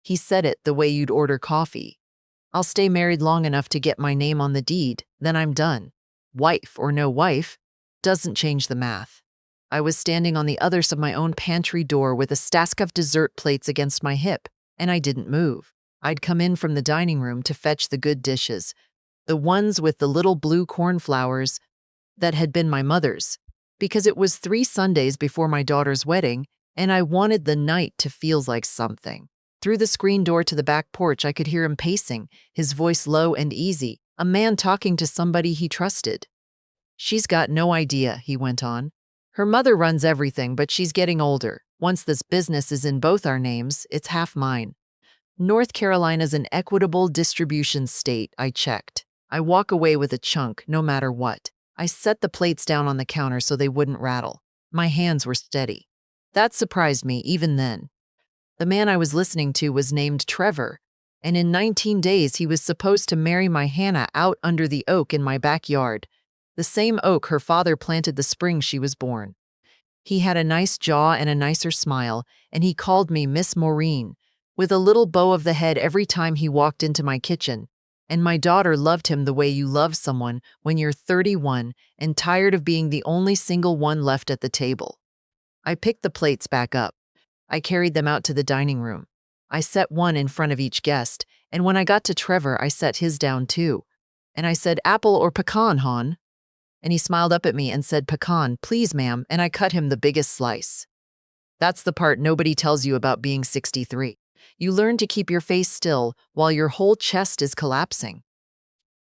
He said it the way you'd order coffee. I'll stay married long enough to get my name on the deed, then I'm done. Wife or no wife, doesn't change the math. I was standing on the other side of my own pantry door with a stack of dessert plates against my hip, and I didn't move. I'd come in from the dining room to fetch the good dishes, the ones with the little blue cornflowers that had been my mother's, because it was 3 Sundays before my daughter's wedding, and I wanted the night to feel like something. Through the screen door to the back porch, I could hear him pacing, his voice low and easy, a man talking to somebody he trusted. "She's got no idea," he went on. "Her mother runs everything, but she's getting older. Once this business is in both our names, it's half mine. North Carolina's an equitable distribution state," I checked. I walk away with a chunk, no matter what. I set the plates down on the counter so they wouldn't rattle. My hands were steady. That surprised me even then. The man I was listening to was named Trevor, and in 19 days he was supposed to marry my Hannah out under the oak in my backyard, the same oak her father planted the spring she was born. He had a nice jaw and a nicer smile, and he called me Miss Maureen, with a little bow of the head every time he walked into my kitchen. And my daughter loved him the way you love someone when you're 31 and tired of being the only single one left at the table. I picked the plates back up. I carried them out to the dining room. I set one in front of each guest, and when I got to Trevor, I set his down too. And I said, "Apple or pecan, hon?" And he smiled up at me and said, "Pecan, please, ma'am," and I cut him the biggest slice. That's the part nobody tells you about being 63. You learn to keep your face still while your whole chest is collapsing.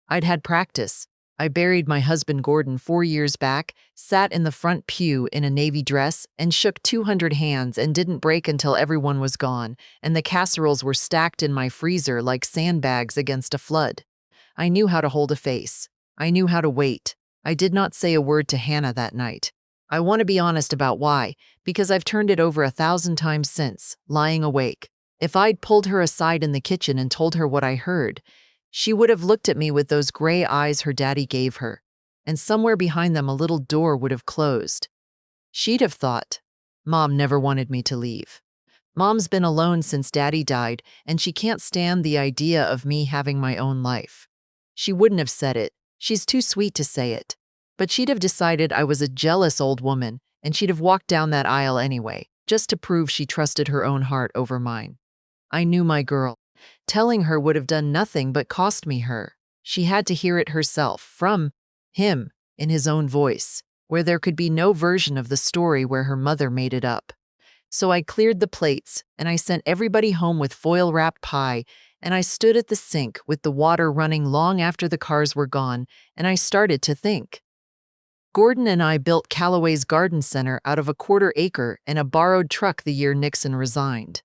I'd had practice. I buried my husband Gordon 4 years back, sat in the front pew in a navy dress, and shook 200 hands and didn't break until everyone was gone, and the casseroles were stacked in my freezer like sandbags against a flood. I knew how to hold a face. I knew how to wait. I did not say a word to Hannah that night. I want to be honest about why, because I've turned it over 1,000 times since, lying awake. If I'd pulled her aside in the kitchen and told her what I heard, she would have looked at me with those gray eyes her daddy gave her, and somewhere behind them a little door would have closed. She'd have thought, Mom never wanted me to leave. Mom's been alone since Daddy died, and she can't stand the idea of me having my own life. She wouldn't have said it. She's too sweet to say it. But she'd have decided I was a jealous old woman, and she'd have walked down that aisle anyway, just to prove she trusted her own heart over mine. I knew my girl. Telling her would have done nothing but cost me her. She had to hear it herself, from him, in his own voice, where there could be no version of the story where her mother made it up. So I cleared the plates, and I sent everybody home with foil-wrapped pie, and I stood at the sink with the water running long after the cars were gone, and I started to think. Gordon and I built Callaway's garden center out of a 1/4 acre and a borrowed truck the year Nixon resigned.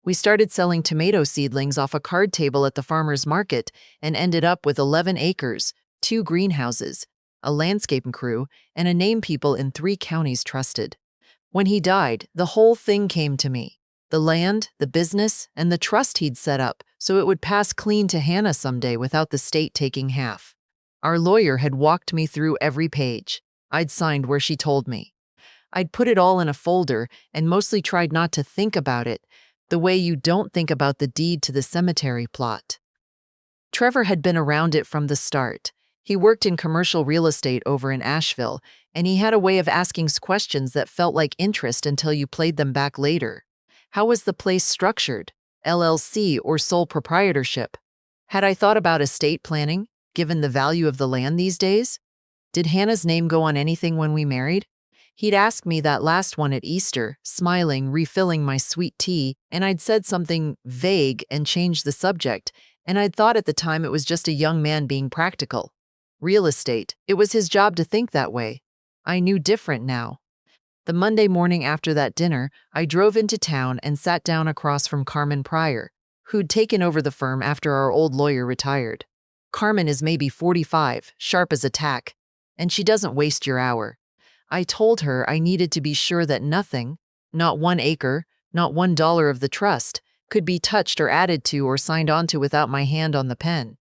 We started selling tomato seedlings off a card table at the farmer's market and ended up with 11 acres, 2 greenhouses, a landscaping crew, and a name people in 3 counties trusted. When he died, the whole thing came to me. The land, the business, and the trust he'd set up so it would pass clean to Hannah someday without the state taking half. Our lawyer had walked me through every page. I'd signed where she told me. I'd put it all in a folder and mostly tried not to think about it, the way you don't think about the deed to the cemetery plot. Trevor had been around it from the start. He worked in commercial real estate over in Asheville, and he had a way of asking questions that felt like interest until you played them back later. How was the place structured? LLC or sole proprietorship? Had I thought about estate planning, given the value of the land these days? Did Hannah's name go on anything when we married? He'd asked me that last one at Easter, smiling, refilling my sweet tea, and I'd said something vague and changed the subject, and I'd thought at the time it was just a young man being practical. Real estate, it was his job to think that way. I knew different now. The Monday morning after that dinner, I drove into town and sat down across from Carmen Pryor, who'd taken over the firm after our old lawyer retired. Carmen is maybe 45, sharp as a tack, and she doesn't waste your hour. I told her I needed to be sure that nothing, not 1 acre, not $1 of the trust, could be touched or added to or signed onto without my hand on the pen.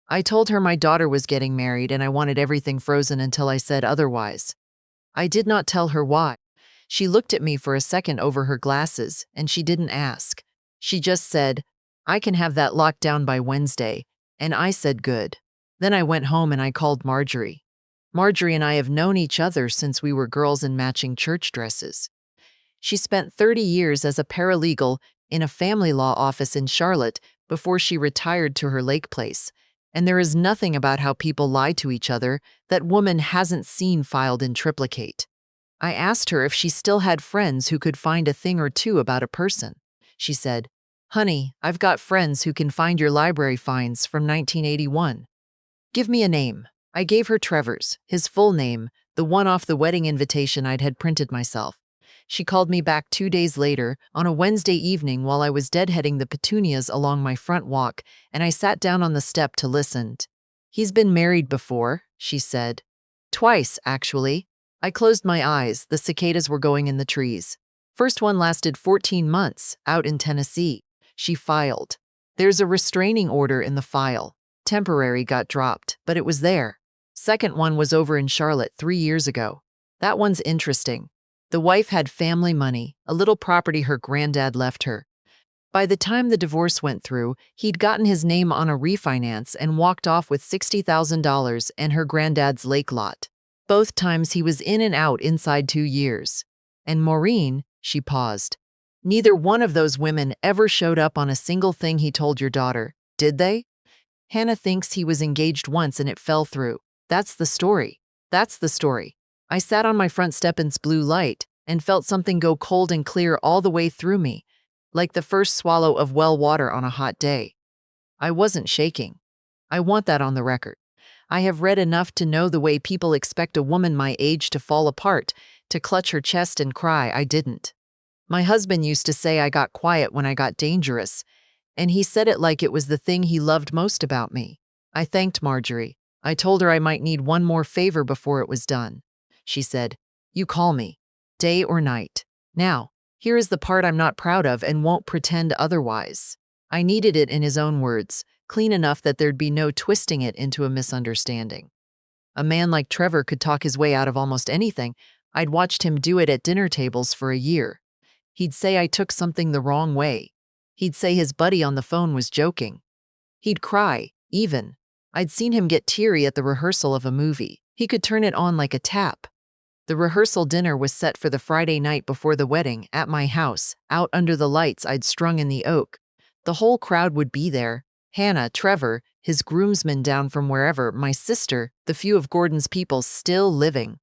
I told her my daughter was getting married and I wanted everything frozen until I said otherwise. I did not tell her why. She looked at me for a second over her glasses, and she didn't ask. She just said, I can have that locked down by Wednesday. And I said good. Then I went home and I called Marjorie. Marjorie and I have known each other since we were girls in matching church dresses. She spent 30 years as a paralegal in a family law office in Charlotte before she retired to her lake place. And there is nothing about how people lie to each other that woman hasn't seen filed in triplicate. I asked her if she still had friends who could find a thing or two about a person. She said, "Honey, I've got friends who can find your library finds from 1981. Give me a name." I gave her Trevor's, his full name, the one off the wedding invitation I'd had printed myself. She called me back 2 days later, on a Wednesday evening while I was deadheading the petunias along my front walk, and I sat down on the step to listen. "He's been married before," she said. "Twice, actually." I closed my eyes. The cicadas were going in the trees. "First one lasted 14 months, out in Tennessee." She filed. "There's a restraining order in the file. Temporary got dropped, but it was there. Second one was over in Charlotte 3 years ago. That one's interesting. The wife had family money, a little property her granddad left her. By the time the divorce went through, he'd gotten his name on a refinance and walked off with $60,000 and her granddad's lake lot. Both times he was in and out inside 2 years. And Maureen," she paused, "neither one of those women ever showed up on a single thing he told your daughter, did they? Hannah thinks he was engaged once and it fell through. That's the story. That's the story." I sat on my front step in blue light and felt something go cold and clear all the way through me, like the first swallow of well water on a hot day. I wasn't shaking. I want that on the record. I have read enough to know the way people expect a woman my age to fall apart, to clutch her chest and cry. I didn't. My husband used to say I got quiet when I got dangerous, and he said it like it was the thing he loved most about me. I thanked Marjorie. I told her I might need one more favor before it was done. She said, "You call me, day or night." Now, here is the part I'm not proud of and won't pretend otherwise. I needed it in his own words, clean enough that there'd be no twisting it into a misunderstanding. A man like Trevor could talk his way out of almost anything. I'd watched him do it at dinner tables for a year. He'd say I took something the wrong way. He'd say his buddy on the phone was joking. He'd cry, even. I'd seen him get teary at the rehearsal of a movie. He could turn it on like a tap. The rehearsal dinner was set for the Friday night before the wedding, at my house, out under the lights I'd strung in the oak. The whole crowd would be there. Hannah, Trevor, his groomsmen down from wherever, my sister, the few of Gordon's people still living.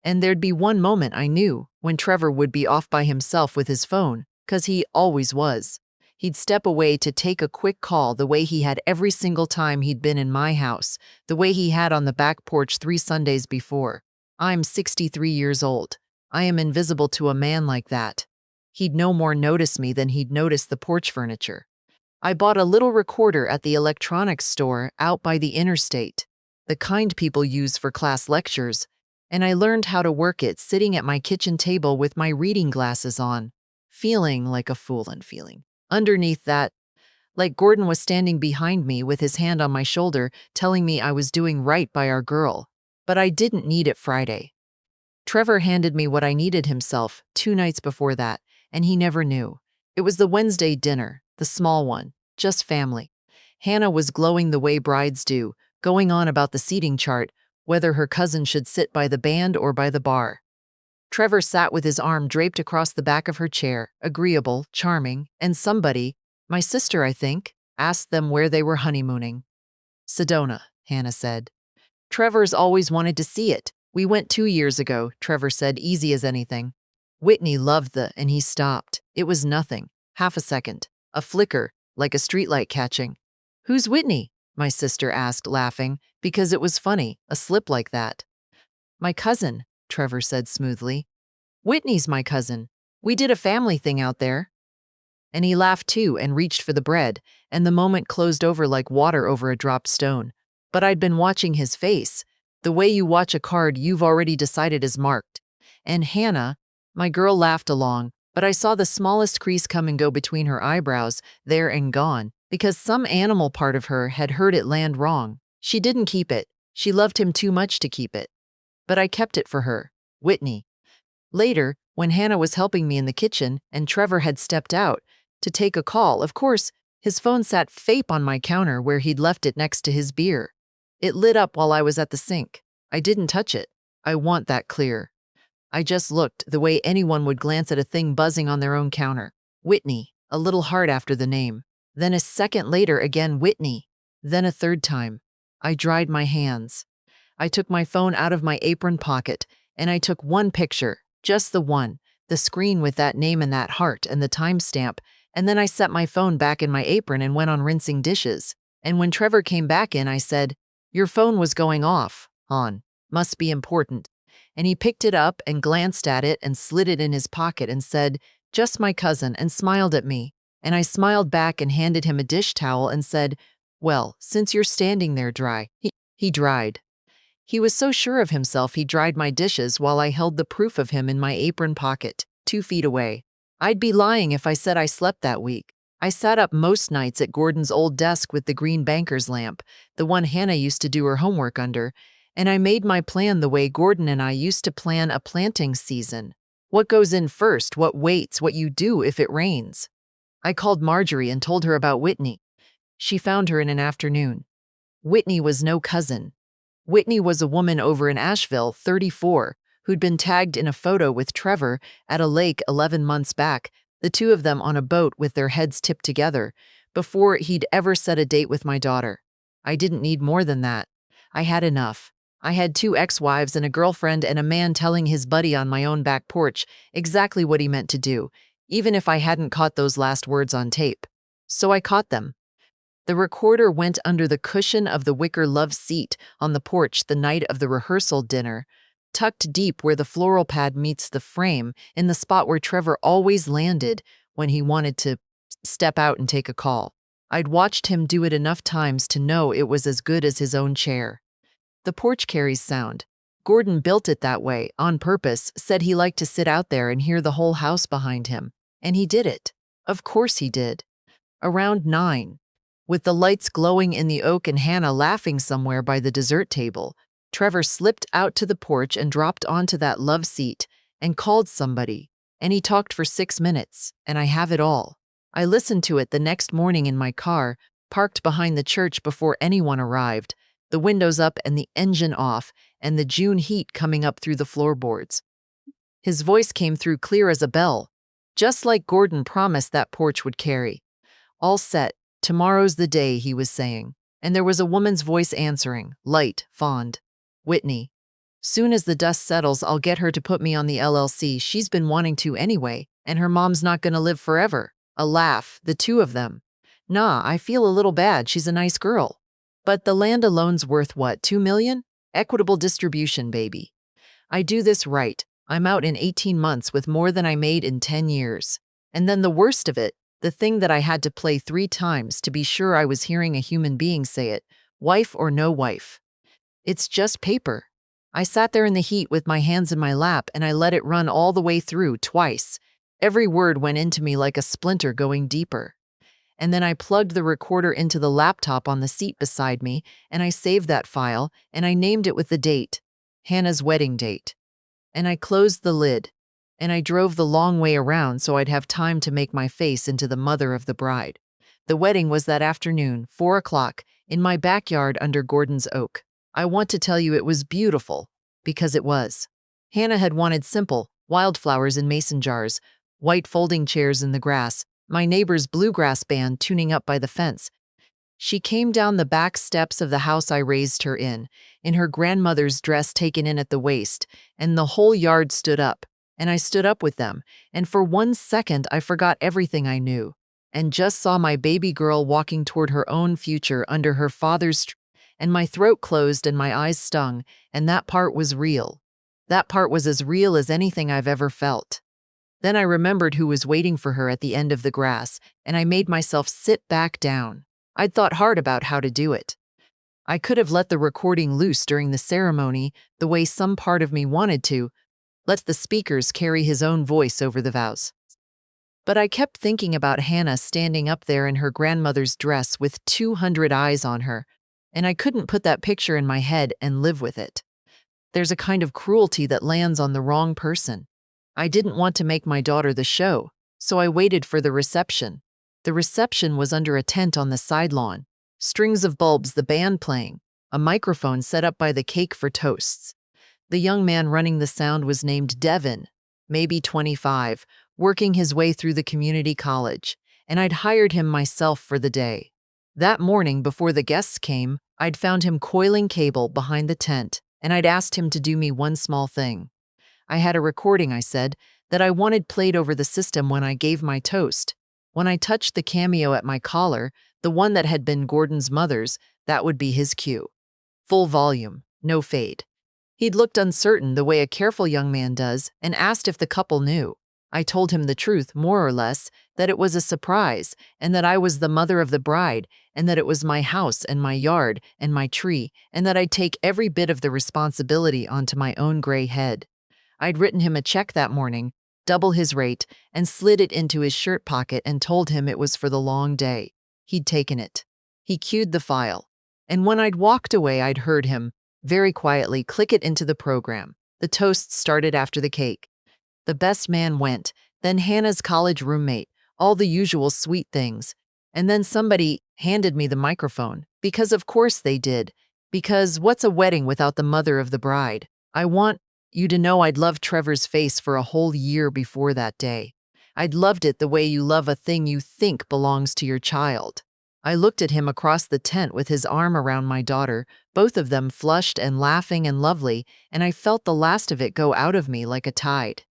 And there'd be one moment I knew, when Trevor would be off by himself with his phone, 'cause he always was. He'd step away to take a quick call the way he had every single time he'd been in my house, the way he had on the back porch 3 Sundays before. I'm 63 years old. I am invisible to a man like that. He'd no more notice me than he'd notice the porch furniture. I bought a little recorder at the electronics store out by the interstate, the kind people use for class lectures, and I learned how to work it sitting at my kitchen table with my reading glasses on, feeling like a fool and feeling. Underneath that, like Gordon was standing behind me with his hand on my shoulder, telling me I was doing right by our girl. But I didn't need it Friday. Trevor handed me what I needed himself 2 nights before that, and he never knew. It was the Wednesday dinner, the small one, just family. Hannah was glowing the way brides do, going on about the seating chart, whether her cousin should sit by the band or by the bar. Trevor sat with his arm draped across the back of her chair, agreeable, charming, and somebody, my sister I think, asked them where they were honeymooning. "Sedona," Hannah said. "Trevor's always wanted to see it. We went 2 years ago," Trevor said, easy as anything. Whitney loved and he stopped. It was nothing. Half a second. A flicker, like a streetlight catching. "Who's Whitney?" my sister asked, laughing, because it was funny, a slip like that. "My cousin," Trevor said smoothly. "Whitney's my cousin. We did a family thing out there." And he laughed too and reached for the bread, and the moment closed over like water over a dropped stone. But I'd been watching his face, the way you watch a card you've already decided is marked. And Hannah, my girl, laughed along, but I saw the smallest crease come and go between her eyebrows, there and gone, because some animal part of her had heard it land wrong. She didn't keep it. She loved him too much to keep it. But I kept it for her, Whitney. Later, when Hannah was helping me in the kitchen and Trevor had stepped out to take a call, of course, His phone sat fape on my counter where he'd left it next to his beer. It lit up while I was at the sink. I didn't touch it. I want that clear. I just looked the way anyone would glance at a thing buzzing on their own counter. Whitney, a little hard after the name. Then a second later again Whitney. Then a third time. I dried my hands. I took my phone out of my apron pocket, and I took one picture, just the one, the screen with that name and that heart and the timestamp, and then I set my phone back in my apron and went on rinsing dishes. And when Trevor came back in, I said, "Your phone was going off, hon. Must be important." And he picked it up and glanced at it and slid it in his pocket and said, "Just my cousin," and smiled at me. And I smiled back and handed him a dish towel and said, "Well, since you're standing there dry." He dried. He was so sure of himself he dried my dishes while I held the proof of him in my apron pocket, 2 feet away. I'd be lying if I said I slept that week. I sat up most nights at Gordon's old desk with the green banker's lamp, the one Hannah used to do her homework under, and I made my plan the way Gordon and I used to plan a planting season. What goes in first, what waits, what you do if it rains. I called Marjorie and told her about Whitney. She found her in an afternoon. Whitney was no cousin. Whitney was a woman over in Asheville, 34, who'd been tagged in a photo with Trevor at a lake 11 months back, the two of them on a boat with their heads tipped together, before he'd ever set a date with my daughter. I didn't need more than that. I had enough. I had 2 ex-wives and a girlfriend and a man telling his buddy on my own back porch exactly what he meant to do, even if I hadn't caught those last words on tape. So I caught them. The recorder went under the cushion of the wicker love seat on the porch the night of the rehearsal dinner, tucked deep where the floral pad meets the frame, in the spot where Trevor always landed when he wanted to step out and take a call. I'd watched him do it enough times to know it was as good as his own chair. The porch carries sound. Gordon built it that way, on purpose, said he liked to sit out there and hear the whole house behind him. And he did it. Of course he did. Around 9. With the lights glowing in the oak and Hannah laughing somewhere by the dessert table, Trevor slipped out to the porch and dropped onto that love seat and called somebody. And he talked for 6 minutes, and I have it all. I listened to it the next morning in my car, parked behind the church before anyone arrived, the windows up and the engine off, and the June heat coming up through the floorboards. His voice came through clear as a bell, just like Gordon promised that porch would carry. "All set. Tomorrow's the day," he was saying. And there was a woman's voice answering, light, fond. "Whitney. Soon as the dust settles, I'll get her to put me on the LLC. She's been wanting to anyway, and her mom's not gonna live forever." A laugh, the two of them. "Nah, I feel a little bad. She's a nice girl. But the land alone's worth what, 2 million? Equitable distribution, baby. I do this right. I'm out in 18 months with more than I made in 10 years. And then the worst of it, the thing that I had to play 3 times to be sure I was hearing a human being say it, wife or no wife. It's just paper." I sat there in the heat with my hands in my lap and I let it run all the way through twice. Every word went into me like a splinter going deeper. And then I plugged the recorder into the laptop on the seat beside me and I saved that file and I named it with the date, Hannah's wedding date. And I closed the lid. And I drove the long way around so I'd have time to make my face into the mother of the bride. The wedding was that afternoon, 4 o'clock, in my backyard under Gordon's oak. I want to tell you it was beautiful, because it was. Hannah had wanted simple, wildflowers in mason jars, white folding chairs in the grass, my neighbor's bluegrass band tuning up by the fence. She came down the back steps of the house I raised her in her grandmother's dress taken in at the waist, and the whole yard stood up. And I stood up with them, and for 1 second I forgot everything I knew, and just saw my baby girl walking toward her own future under her father's tree, and my throat closed and my eyes stung, and that part was real. That part was as real as anything I've ever felt. Then I remembered who was waiting for her at the end of the grass, and I made myself sit back down. I'd thought hard about how to do it. I could have let the recording loose during the ceremony the way some part of me wanted to, let the speakers carry his own voice over the vows. But I kept thinking about Hannah standing up there in her grandmother's dress with 200 eyes on her, and I couldn't put that picture in my head and live with it. There's a kind of cruelty that lands on the wrong person. I didn't want to make my daughter the show, so I waited for the reception. The reception was under a tent on the side lawn. Strings of bulbs, the band playing, a microphone set up by the cake for toasts. The young man running the sound was named Devin, maybe 25, working his way through the community college, and I'd hired him myself for the day. That morning, before the guests came, I'd found him coiling cable behind the tent, and I'd asked him to do me one small thing. I had a recording, I said, that I wanted played over the system when I gave my toast. When I touched the cameo at my collar, the one that had been Gordon's mother's, that would be his cue. Full volume, no fade. He'd looked uncertain the way a careful young man does and asked if the couple knew. I told him the truth, more or less, that it was a surprise and that I was the mother of the bride and that it was my house and my yard and my tree and that I'd take every bit of the responsibility onto my own gray head. I'd written him a check that morning, double his rate, and slid it into his shirt pocket and told him it was for the long day. He'd taken it. He cued the file. And when I'd walked away, I'd heard him, very quietly, click it into the program. The toast started after the cake. The best man went, then Hannah's college roommate, all the usual sweet things. And then somebody handed me the microphone, because of course they did. Because what's a wedding without the mother of the bride? I want you to know I'd loved Trevor's face for a whole year before that day. I'd loved it the way you love a thing you think belongs to your child. I looked at him across the tent with his arm around my daughter, both of them flushed and laughing and lovely, and I felt the last of it go out of me like a tide.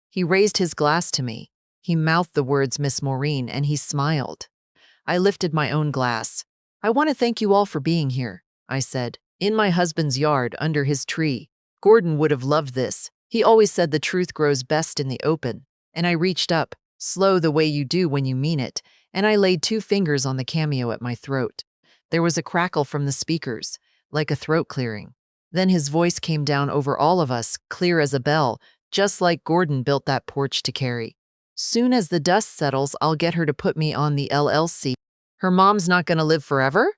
He raised his glass to me. He mouthed the words Miss Maureen, and he smiled. I lifted my own glass. I want to thank you all for being here, I said, in my husband's yard under his tree. Gordon would have loved this. He always said the truth grows best in the open. And I reached up, slow the way you do when you mean it, and I laid 2 fingers on the cameo at my throat. There was a crackle from the speakers, like a throat clearing. Then his voice came down over all of us, clear as a bell, just like Gordon built that porch to carry. Soon as the dust settles, I'll get her to put me on the LLC. Her mom's not gonna live forever?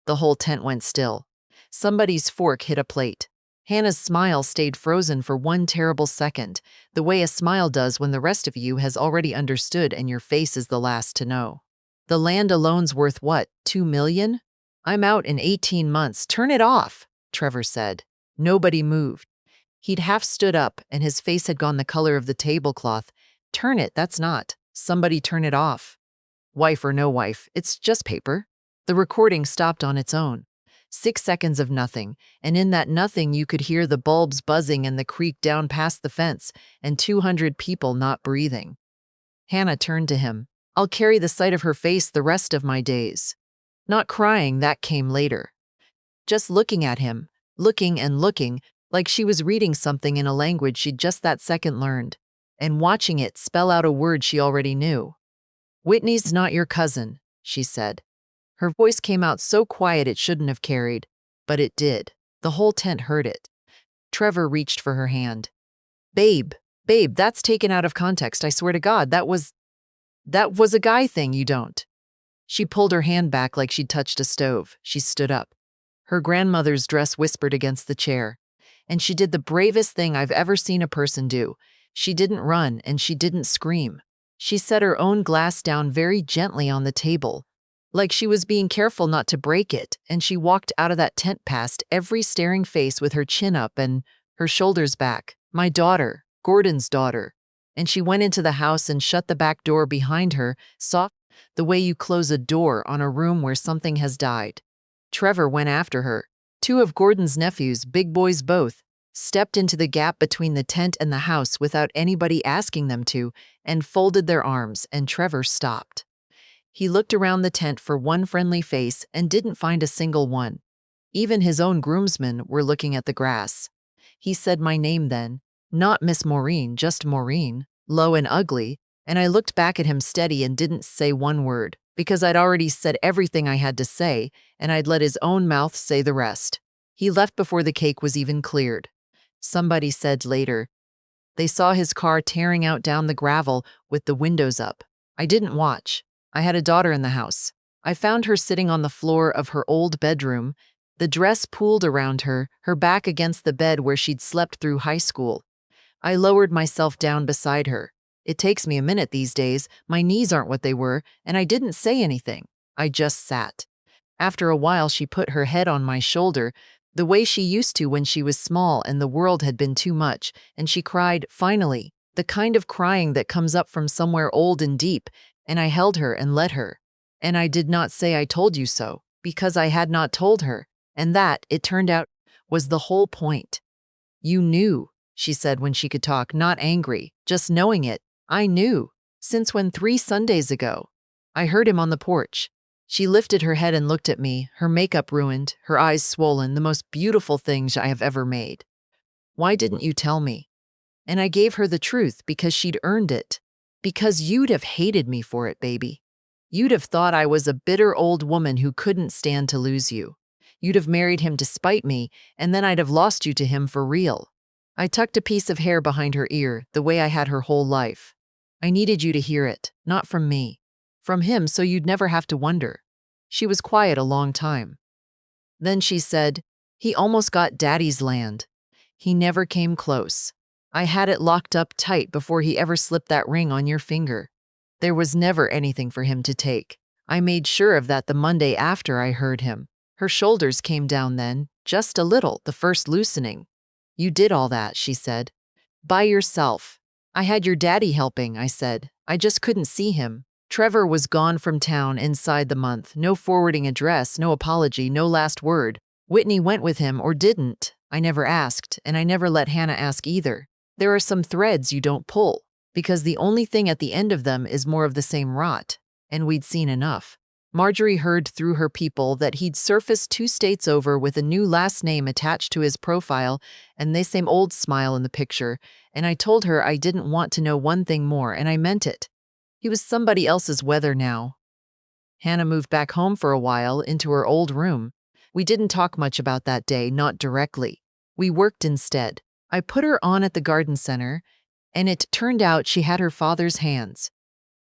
The whole tent went still. Somebody's fork hit a plate. Hannah's smile stayed frozen for one terrible second, the way a smile does when the rest of you has already understood and your face is the last to know. The land alone's worth what, 2 million? I'm out in 18 months. Turn it off, Trevor said. Nobody moved. He'd half stood up and his face had gone the color of the tablecloth. Turn it, that's not. Somebody turn it off. Wife or no wife, it's just paper. The recording stopped on its own. 6 seconds of nothing, and in that nothing you could hear the bulbs buzzing and the creak down past the fence, and 200 people not breathing. Hannah turned to him. I'll carry the sight of her face the rest of my days. Not crying, that came later. Just looking at him, looking and looking, like she was reading something in a language she'd just that second learned, and watching it spell out a word she already knew. Whitney's not your cousin, she said. Her voice came out so quiet it shouldn't have carried, but it did. The whole tent heard it. Trevor reached for her hand. Babe, that's taken out of context, I swear to God, that was a guy thing, you don't. She pulled her hand back like she'd touched a stove. She stood up. Her grandmother's dress whispered against the chair. And she did the bravest thing I've ever seen a person do. She didn't run and she didn't scream. She set her own glass down very gently on the table, like she was being careful not to break it, and she walked out of that tent past every staring face with her chin up and her shoulders back. My daughter, Gordon's daughter. And she went into the house and shut the back door behind her, soft, the way you close a door on a room where something has died. Trevor went after her. 2 of Gordon's nephews, big boys both, stepped into the gap between the tent and the house without anybody asking them to, and folded their arms, and Trevor stopped. He looked around the tent for one friendly face and didn't find a single one. Even his own groomsmen were looking at the grass. He said my name then, not Miss Maureen, just Maureen, low and ugly, and I looked back at him steady and didn't say one word, because I'd already said everything I had to say, and I'd let his own mouth say the rest. He left before the cake was even cleared. Somebody said later, they saw his car tearing out down the gravel with the windows up. I didn't watch. I had a daughter in the house. I found her sitting on the floor of her old bedroom, the dress pooled around her, her back against the bed where she'd slept through high school. I lowered myself down beside her. It takes me a minute these days. My knees aren't what they were, and I didn't say anything. I just sat. After a while, she put her head on my shoulder, the way she used to when she was small and the world had been too much, and she cried, finally, the kind of crying that comes up from somewhere old and deep, and I held her and let her. And I did not say I told you so, because I had not told her, and that, it turned out, was the whole point. You knew, she said when she could talk, not angry, just knowing it. I knew. Since when 3 Sundays ago? I heard him on the porch. She lifted her head and looked at me, her makeup ruined, her eyes swollen, the most beautiful things I have ever made. Why didn't you tell me? And I gave her the truth because she'd earned it. Because you'd have hated me for it, baby. You'd have thought I was a bitter old woman who couldn't stand to lose you. You'd have married him to spite me, and then I'd have lost you to him for real. I tucked a piece of hair behind her ear, the way I had her whole life. I needed you to hear it, not from me. From him, so you'd never have to wonder. She was quiet a long time. Then she said, he almost got Daddy's land. He never came close. I had it locked up tight before he ever slipped that ring on your finger. There was never anything for him to take. I made sure of that the Monday after I heard him. Her shoulders came down then, just a little, the first loosening. You did all that, she said. By yourself. I had your daddy helping, I said. I just couldn't see him. Trevor was gone from town inside the month. No forwarding address, no apology, no last word. Whitney went with him or didn't. I never asked, and I never let Hannah ask either. There are some threads you don't pull, because the only thing at the end of them is more of the same rot, and we'd seen enough. Marjorie heard through her people that he'd surfaced 2 states over with a new last name attached to his profile and the same old smile in the picture, and I told her I didn't want to know one thing more, and I meant it. He was somebody else's weather now. Hannah moved back home for a while into her old room. We didn't talk much about that day, not directly. We worked instead. I put her on at the garden center, and it turned out she had her father's hands.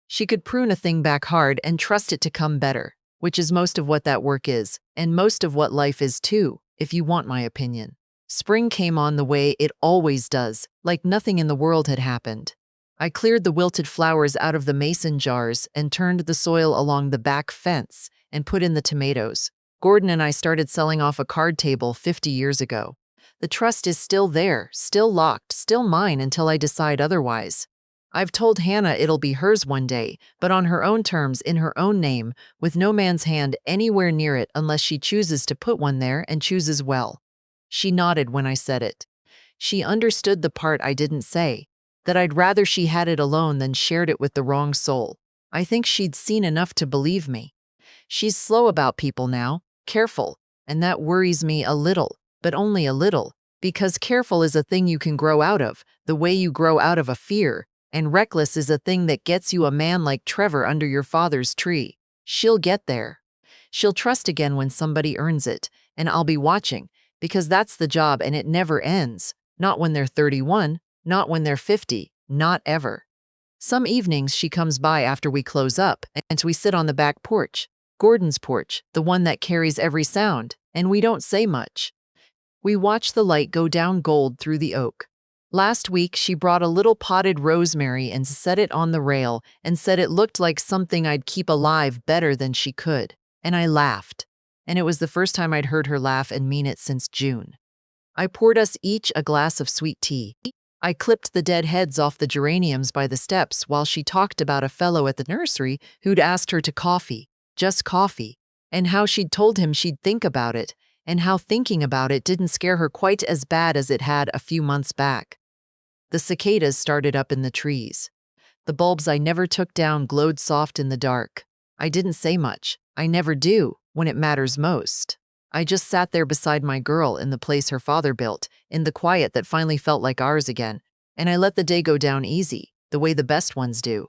She could prune a thing back hard and trust it to come better, which is most of what that work is, and most of what life is too, if you want my opinion. Spring came on the way it always does, like nothing in the world had happened. I cleared the wilted flowers out of the mason jars and turned the soil along the back fence and put in the tomatoes. Gordon and I started selling off a card table 50 years ago. The trust is still there, still locked, still mine until I decide otherwise. I've told Hannah it'll be hers one day, but on her own terms, in her own name, with no man's hand anywhere near it unless she chooses to put one there and chooses well. She nodded when I said it. She understood the part I didn't say, that I'd rather she had it alone than shared it with the wrong soul. I think she'd seen enough to believe me. She's slow about people now, careful, and that worries me a little, but only a little, because careful is a thing you can grow out of, the way you grow out of a fear. And reckless is a thing that gets you a man like Trevor under your father's tree. She'll get there. She'll trust again when somebody earns it, and I'll be watching, because that's the job and it never ends. Not when they're 31, not when they're 50, not ever. Some evenings she comes by after we close up, and we sit on the back porch, Gordon's porch, the one that carries every sound, and we don't say much. We watch the light go down gold through the oak. Last week, she brought a little potted rosemary and set it on the rail and said it looked like something I'd keep alive better than she could. And I laughed. And it was the first time I'd heard her laugh and mean it since June. I poured us each a glass of sweet tea. I clipped the dead heads off the geraniums by the steps while she talked about a fellow at the nursery who'd asked her to coffee, just coffee, and how she'd told him she'd think about it, and how thinking about it didn't scare her quite as bad as it had a few months back. The cicadas started up in the trees. The bulbs I never took down glowed soft in the dark. I didn't say much. I never do, when it matters most. I just sat there beside my girl in the place her father built, in the quiet that finally felt like ours again, and I let the day go down easy, the way the best ones do.